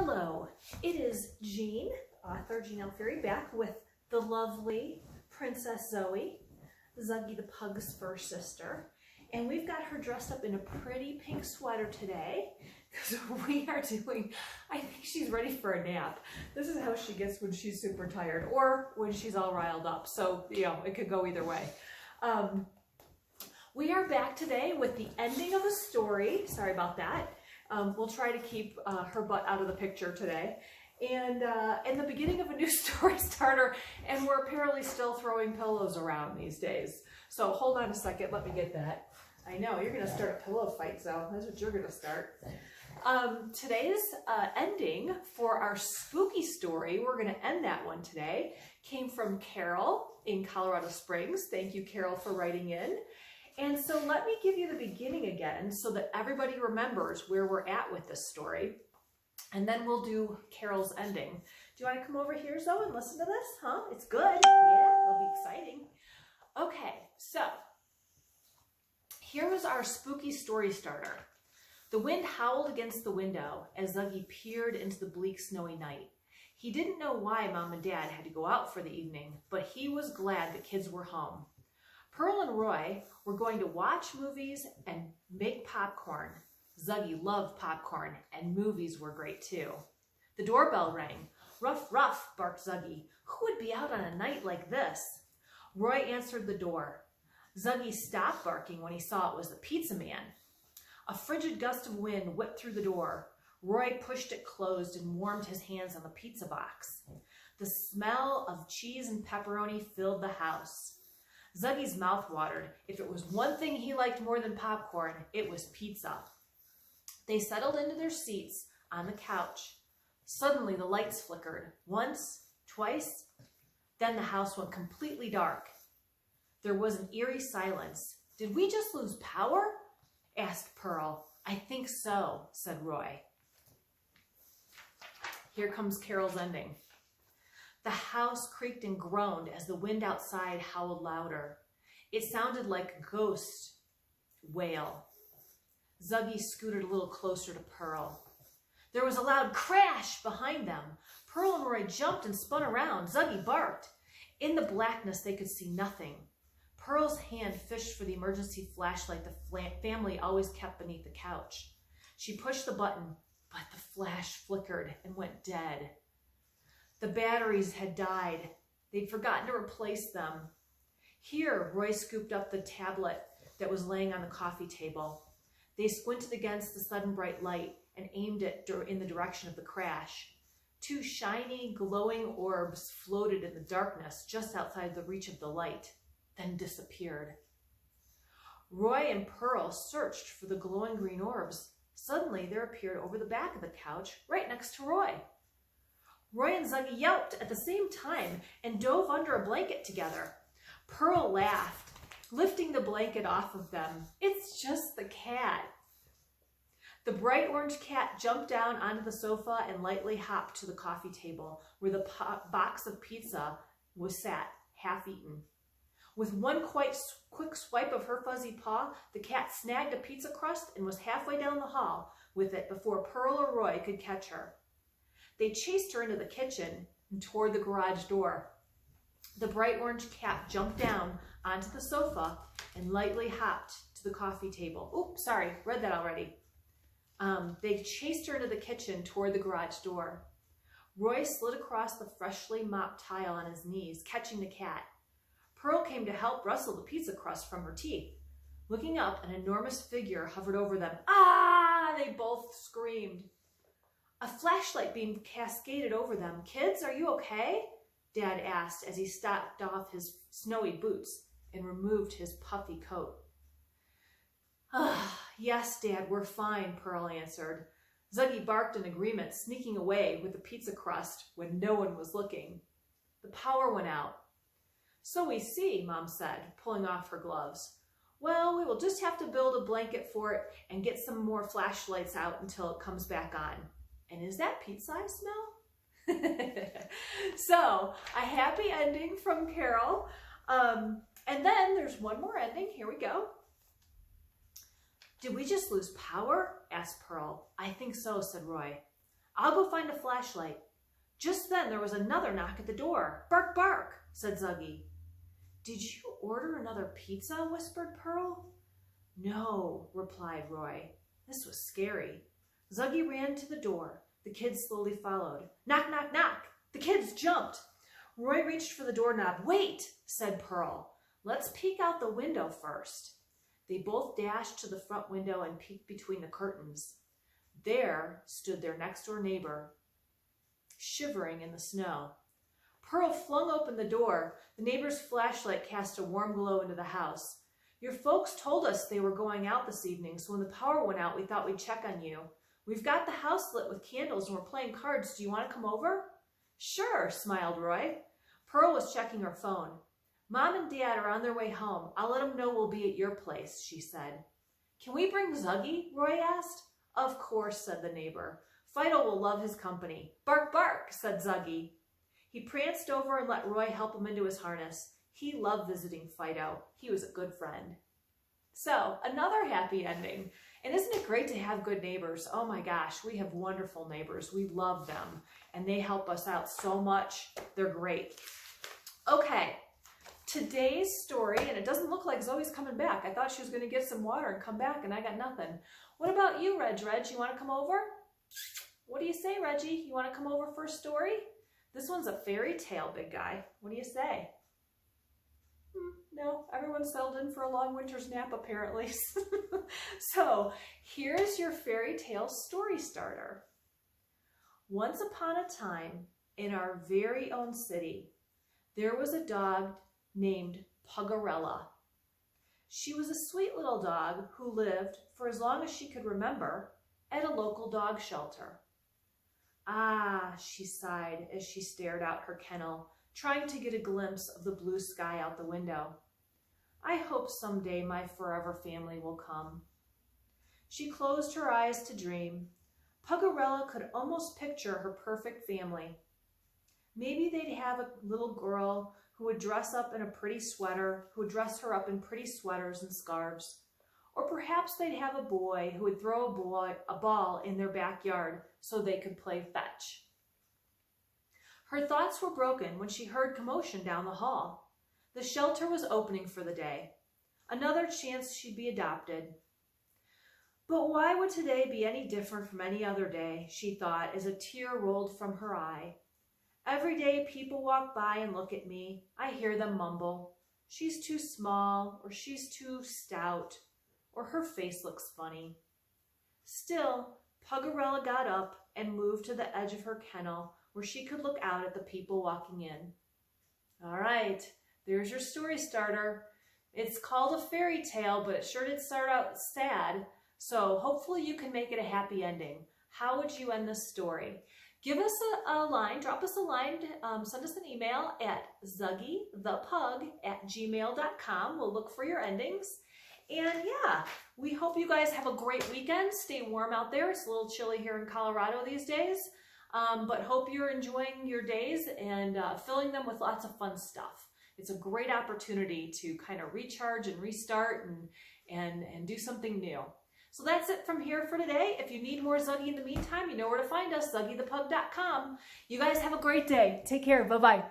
Hello, it is Jean, author Jean L. Fairy, back with the lovely Princess Zoe, Zuggy the Pug's first sister. And we've got her dressed up in a pretty pink sweater today because we are doing, I think she's ready for a nap. This is how she gets when she's super tired or when she's all riled up. So, you know, it could go either way. We are back today with the ending of a story. Sorry about that. We'll try to keep her butt out of the picture today. And the beginning of a new story starter, and we're apparently still throwing pillows around these days. So hold on a second, let me get that. I know, you're gonna start a pillow fight, so that's what you're gonna start. Today's ending for our spooky story, we're gonna end that one today, came from Carol in Colorado Springs. Thank you, Carol, for writing in. And so let me give you the beginning again so that everybody remembers where we're at with this story. And then we'll do Carol's ending. Do you want to come over here, Zoe, and listen to this? Huh? It's good. Yeah, it'll be exciting. Okay, so here was our spooky story starter. The wind howled against the window as Zuggy peered into the bleak, snowy night. He didn't know why Mom and Dad had to go out for the evening, but he was glad the kids were home. Pearl and Roy were going to watch movies and make popcorn. Zuggy loved popcorn, and movies were great too. The doorbell rang. Ruff, ruff, barked Zuggy. Who would be out on a night like this? Roy answered the door. Zuggy stopped barking when he saw it was the pizza man. A frigid gust of wind whipped through the door. Roy pushed it closed and warmed his hands on the pizza box. The smell of cheese and pepperoni filled the house. Zuggy's mouth watered. If it was one thing he liked more than popcorn, it was pizza. They settled into their seats on the couch. Suddenly, the lights flickered. Once, twice, then the house went completely dark. There was an eerie silence. Did we just lose power? Asked Pearl. I think so, said Roy. Here comes Carol's ending. The house creaked and groaned as the wind outside howled louder. It sounded like a ghost wail. Zuggy scooted a little closer to Pearl. There was a loud crash behind them. Pearl and Roy jumped and spun around. Zuggy barked. In the blackness, they could see nothing. Pearl's hand fished for the emergency flashlight the family always kept beneath the couch. She pushed the button, but the flash flickered and went dead. The batteries had died. They'd forgotten to replace them. Here, Roy scooped up the tablet that was laying on the coffee table. They squinted against the sudden bright light and aimed it in the direction of the crash. Two shiny, glowing orbs floated in the darkness just outside the reach of the light, then disappeared. Roy and Pearl searched for the glowing green orbs. Suddenly, there appeared over the back of the couch, right next to Roy. Roy and Zuggy yelped at the same time and dove under a blanket together. Pearl laughed, lifting the blanket off of them. It's just the cat. The bright orange cat jumped down onto the sofa and lightly hopped to the coffee table where the box of pizza was sat, half eaten. With one quick swipe of her fuzzy paw, the cat snagged a pizza crust and was halfway down the hall with it before Pearl or Roy could catch her. They chased her into the kitchen and toward the garage door. The bright orange cat jumped down onto the sofa and lightly hopped to the coffee table. Oops, sorry, read that already. They chased her into the kitchen toward the garage door. Roy slid across the freshly mopped tile on his knees, catching the cat. Pearl came to help rustle the pizza crust from her teeth. Looking up, an enormous figure hovered over them. Ah! They both screamed. A flashlight beam cascaded over them. Kids, are you okay? Dad asked as he stopped off his snowy boots and removed his puffy coat. Yes, Dad, we're fine, Pearl answered. Zuggy barked in agreement, sneaking away with the pizza crust when no one was looking. The power went out. So we see, Mom said, pulling off her gloves. Well, we will just have to build a blanket for it and get some more flashlights out until it comes back on. And is that pizza I smell? So, a happy ending from Carol. And then there's one more ending. Here we go. Did we just lose power? Asked Pearl. I think so, said Roy. I'll go find a flashlight. Just then there was another knock at the door. Bark, bark, said Zuggy. Did you order another pizza? Whispered Pearl. No, replied Roy. This was scary. Zuggy ran to the door. The kids slowly followed. Knock, knock, knock. The kids jumped. Roy reached for the doorknob. Wait, said Pearl. Let's peek out the window first. They both dashed to the front window and peeked between the curtains. There stood their next-door neighbor, shivering in the snow. Pearl flung open the door. The neighbor's flashlight cast a warm glow into the house. Your folks told us they were going out this evening, so when the power went out, we thought we'd check on you. We've got the house lit with candles and we're playing cards. Do you want to come over? Sure, smiled Roy. Pearl was checking her phone. Mom and Dad are on their way home. I'll let them know we'll be at your place, she said. Can we bring Zuggy? Roy asked. Of course, said the neighbor. Fido will love his company. Bark, bark, said Zuggy. He pranced over and let Roy help him into his harness. He loved visiting Fido. He was a good friend. So, another happy ending. And isn't it great to have good neighbors? Oh my gosh, we have wonderful neighbors. We love them. And they help us out so much. They're great. Okay, today's story, and it doesn't look like Zoe's coming back. I thought she was going to get some water and come back, and I got nothing. What about you, Reg? You want to come over? What do you say, Reggie? You want to come over for a story? This one's a fairy tale, big guy. What do you say? No, everyone's settled in for a long winter's nap, apparently. So, here's your fairy tale story starter. Once upon a time, in our very own city, there was a dog named Pugerella. She was a sweet little dog who lived, for as long as she could remember, at a local dog shelter. Ah, she sighed as she stared out her kennel, trying to get a glimpse of the blue sky out the window. I hope someday my forever family will come. She closed her eyes to dream. Pugerella could almost picture her perfect family. Maybe they'd have a little girl who would dress up in a pretty sweater, who would dress her up in pretty sweaters and scarves. Or perhaps they'd have a boy who would throw a ball in their backyard so they could play fetch. Her thoughts were broken when she heard commotion down the hall. The shelter was opening for the day. Another chance she'd be adopted. But why would today be any different from any other day, she thought as a tear rolled from her eye. Every day people walk by and look at me. I hear them mumble, she's too small, or she's too stout, or her face looks funny. Still, Pugerella got up and moved to the edge of her kennel where she could look out at the people walking in. All right, there's your story starter. It's called a fairy tale, but it sure did start out sad, so hopefully you can make it a happy ending. How would you end this story? Give us a line, drop us a line, send us an email at zuggythepug@gmail.com. We'll look for your endings. And yeah, we hope you guys have a great weekend. Stay warm out there. It's a little chilly here in Colorado these days. But hope you're enjoying your days and filling them with lots of fun stuff. It's a great opportunity to kind of recharge and restart and do something new. So that's it from here for today. If you need more Zuggy in the meantime, you know where to find us, zuggythepug.com. You guys have a great day. Take care. Bye-bye.